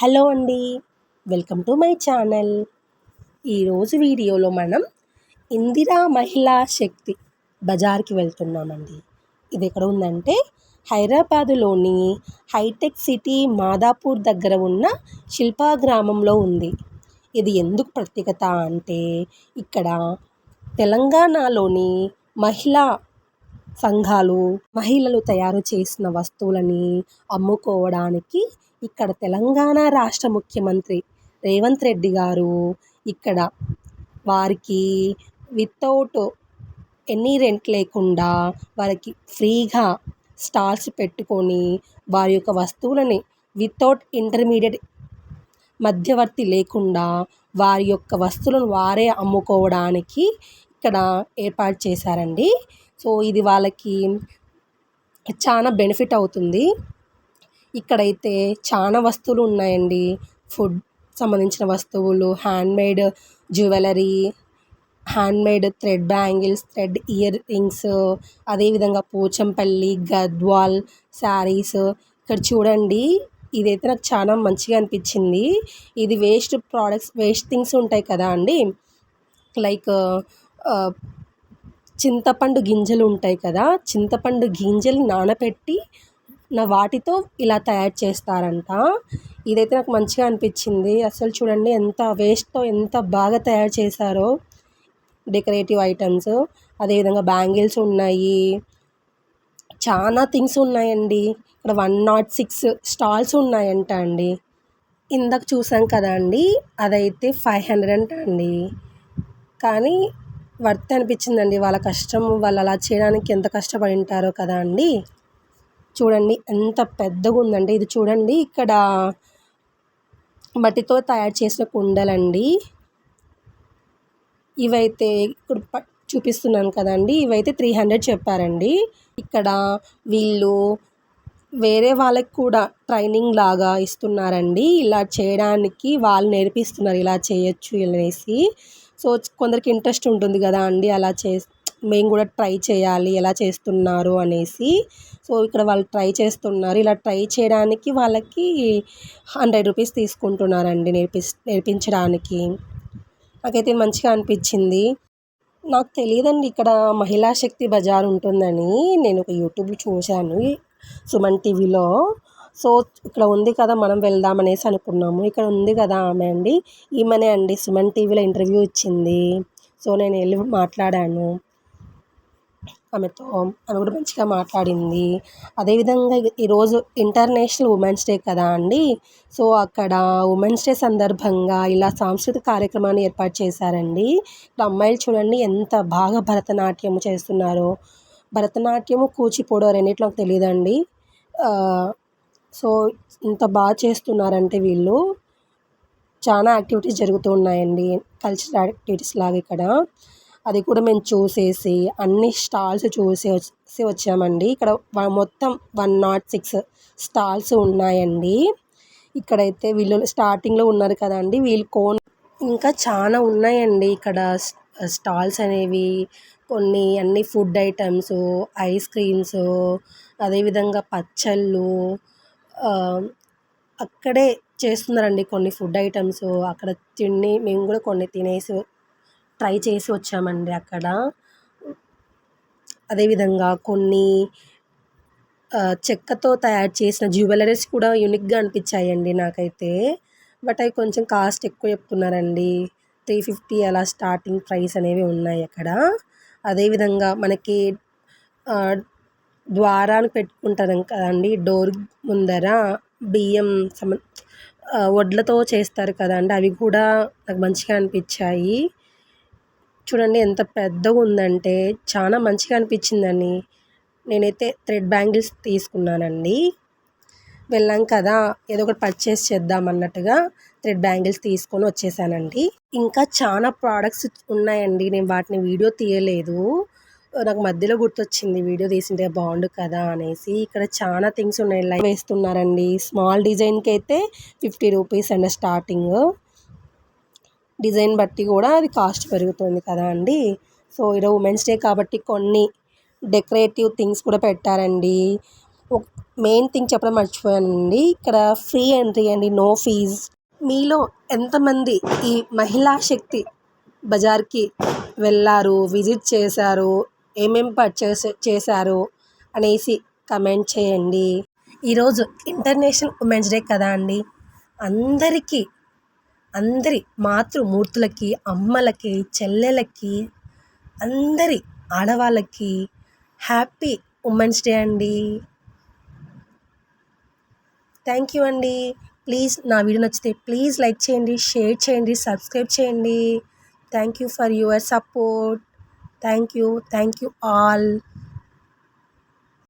Hello అండి. Welcome to my channel. ఈరోజు వీడియోలో మనం ఇందిరా మహిళా శక్తి బజార్కి వెళ్తున్నామండి. ఇది ఎక్కడ ఉందంటే హైదరాబాదులోని హైటెక్ సిటీ మాదాపూర్ దగ్గర ఉన్న శిల్పా గ్రామంలో ఉంది. ఇది ఎందుకు ప్రత్యేకత అంటే ఇక్కడ తెలంగాణలోని మహిళా సంఘాలు మహిళలు తయారు చేసిన వస్తువులని అమ్ముకోవడానికి ఇక్కడ తెలంగాణ రాష్ట్ర ముఖ్యమంత్రి రేవంత్ రెడ్డి గారు ఇక్కడ వారికి వితౌట్ ఎనీ రెంట్ లేకుండా వారికి ఫ్రీగా స్టాల్స్ పెట్టుకొని వారి యొక్క వస్తువులని వితౌట్ ఇంటర్మీడియట్ మధ్యవర్తి లేకుండా వారి యొక్క వస్తువులను వారే అమ్ముకోవడానికి ఇక్కడ ఏర్పాటు చేశారండి. సో ఇది వాళ్ళకి చాలా బెనిఫిట్ అవుతుంది. ఇక్కడైతే చాలా వస్తువులు ఉన్నాయండి. ఫుడ్ సంబంధించిన వస్తువులు, handmade jewellery, handmade thread bangles, thread ear rings, అదేవిధంగా పోచంపల్లి గద్వాల్ శారీస్. ఇక్కడ చూడండి, ఇదైతే నాకు చాలా మంచిగా అనిపించింది. ఇది వేస్ట్ ప్రోడక్ట్స్, వేస్ట్ థింగ్స్ ఉంటాయి కదా అండి, లైక్ చింతపండు గింజలు ఉంటాయి కదా, చింతపండు గింజలు నానబెట్టి వాటితో ఇలా తయారు చేస్తారంట. ఇదైతే నాకు మంచిగా అనిపించింది. అసలు చూడండి ఎంత వేస్ట్తో ఎంత బాగా తయారు చేశారో డెకరేటివ్ ఐటమ్స్. అదేవిధంగా బ్యాంగిల్స్ ఉన్నాయి, చాలా థింగ్స్ ఉన్నాయండి. ఇక్కడ 106 స్టాల్స్ ఉన్నాయంట అండి. ఇందాక చూసాం కదా అండి, అదైతే 500 అంట అండి. కానీ వర్త్ అనిపించిందండి. వాళ్ళ కష్టం, వాళ్ళు అలా చేయడానికి ఎంత కష్టపడి ఉంటారో కదా అండి. చూడండి ఎంత పెద్దగా ఉందండి. ఇది చూడండి, ఇక్కడ మట్టితో తయారు చేసిన కుండలండి. ఇవైతే ఇప్పుడు చూపిస్తున్నాను కదండి, ఇవైతే 300 చెప్పారండి. ఇక్కడ వీళ్ళు వేరే వాళ్ళకి కూడా ట్రైనింగ్ లాగా ఇస్తున్నారండి. ఇలా చేయడానికి వాళ్ళు నేర్పిస్తున్నారు, ఇలా చేయొచ్చు అనేసి. సో కొందరికి ఇంట్రెస్ట్ ఉంటుంది కదా అండి, అలా మేము కూడా ట్రై చేయాలి ఎలా చేస్తున్నారు అనేసి. సో ఇక్కడ వాళ్ళు ట్రై చేస్తున్నారు. ఇలా ట్రై చేయడానికి వాళ్ళకి 100 రూపీస్ తీసుకుంటున్నారండి నేర్పించడానికి. నాకైతే మంచిగా అనిపించింది. నాకు తెలియదండి ఇక్కడ మహిళా శక్తి బజార్ ఉంటుందని. నేను ఒక యూట్యూబ్లో చూశాను, సుమన్ టీవీలో. సో ఇక్కడ ఉంది కదా, మనం వెళ్దాం అనేసి అనుకున్నాము. ఇక్కడ ఉంది కదా ఆమె అండి, ఈమెనే అండి సుమన్ టీవీలో ఇంటర్వ్యూ ఇచ్చింది. సో నేను వెళ్ళి మాట్లాడాను ఆమెతో. ఆమె కూడా మంచిగా మాట్లాడింది. అదేవిధంగా ఈరోజు ఇంటర్నేషనల్ ఉమెన్స్ డే కదా అండి. సో అక్కడ ఉమెన్స్ డే సందర్భంగా ఇలా సాంస్కృతిక కార్యక్రమాన్ని ఏర్పాటు చేశారండి. ఇక్కడ అమ్మాయిలు చూడండి ఎంత బాగా భరతనాట్యం చేస్తున్నారో. భరతనాట్యము, కూచిపూడి రెండిట్లో నాకు తెలియదండి. సో ఇంత బాగా చేస్తున్నారంటే వీళ్ళు. చాలా యాక్టివిటీస్ జరుగుతూ ఉన్నాయండి, కల్చరల్ యాక్టివిటీస్ లాగా ఇక్కడ. అది కూడా మేము చూసేసి అన్ని స్టాల్స్ చూసి వచ్చామండి. ఇక్కడ మొత్తం 106 స్టాల్స్ ఉన్నాయండి. ఇక్కడైతే వీళ్ళు స్టార్టింగ్లో ఉన్నారు కదండి, వీళ్ళు ఇంకా చాలా ఉన్నాయండి ఇక్కడ స్టాల్స్ అనేవి. కొన్ని అన్ని ఫుడ్ ఐటమ్స్, ఐస్ క్రీమ్స్, అదేవిధంగా పచ్చళ్ళు అక్కడే చేస్తున్నారండి. కొన్ని ఫుడ్ ఐటమ్స్ అక్కడ మేము కూడా కొన్ని తినేసి ట్రై చేసి వచ్చామండి అక్కడ. అదేవిధంగా కొన్ని చెక్కతో తయారు చేసిన జ్యువెలరీస్ కూడా యూనిక్గా అనిపించాయండి నాకైతే. బట్ అవి కొంచెం కాస్ట్ ఎక్కువ చెప్తున్నారండి. 350 అలా స్టార్టింగ్ ప్రైస్ అనేవి ఉన్నాయి అక్కడ. అదేవిధంగా మనకి ద్వారాన్ని పెట్టుకుంటారు కదండి, డోర్ ముందర బియ్యం వడ్లతో చేస్తారు కదండి, అవి కూడా నాకు మంచిగా అనిపించాయి. చూడండి ఎంత పెద్దగా ఉందంటే చాలా మంచిగా అనిపించిందండి. నేనైతే థ్రెడ్ బ్యాంగిల్స్ తీసుకున్నానండి. వెళ్ళాం కదా, ఏదో ఒకటి పర్చేస్ చేద్దాం అన్నట్టుగా థ్రెడ్ బ్యాంగిల్స్ తీసుకొని వచ్చేసానండి. ఇంకా చాలా ప్రోడక్ట్స్ ఉన్నాయండి, నేను వాటిని వీడియో తీయలేదు. నాకు మధ్యలో గుర్తొచ్చింది వీడియో తీసింటే బాగుండు కదా అనేసి. ఇక్కడ చాలా థింగ్స్ ఉన్నాయి, లైక్ వేస్తున్నారండి. స్మాల్ డిజైన్కి అయితే 50 రూపీస్ అండి స్టార్టింగ్. డిజైన్ బట్టి కూడా అది కాస్ట్ పెరుగుతుంది కదా అండి. సో ఈరోజు ఉమెన్స్ డే కాబట్టి కొన్ని డెకరేటివ్ థింగ్స్ కూడా పెట్టారండి. మెయిన్ థింగ్ చెప్పడం మర్చిపోయానండి, ఇక్కడ ఫ్రీ ఎంట్రీ అండి, నో ఫీజ్. మీలో ఎంతమంది ఈ మహిళా శక్తి బజార్కి వెళ్ళారు, విజిట్ చేశారు, ఏమేం పర్చేస్ చేశారు అనేసి కమెంట్ చేయండి. ఈరోజు ఇంటర్నేషనల్ ఉమెన్స్ డే కదా అండి. అందరి మాతృమూర్తులకి, అమ్మలకి, చెల్లెలకి, అందరి ఆడవాళ్ళకి హ్యాపీ ఉమెన్స్ డే అండి. థ్యాంక్ యూ అండి. ప్లీజ్ నా వీడియో నచ్చితే ప్లీజ్ లైక్ చేయండి, షేర్ చేయండి, సబ్స్క్రైబ్ చేయండి. Thank you for your support. Thank you all.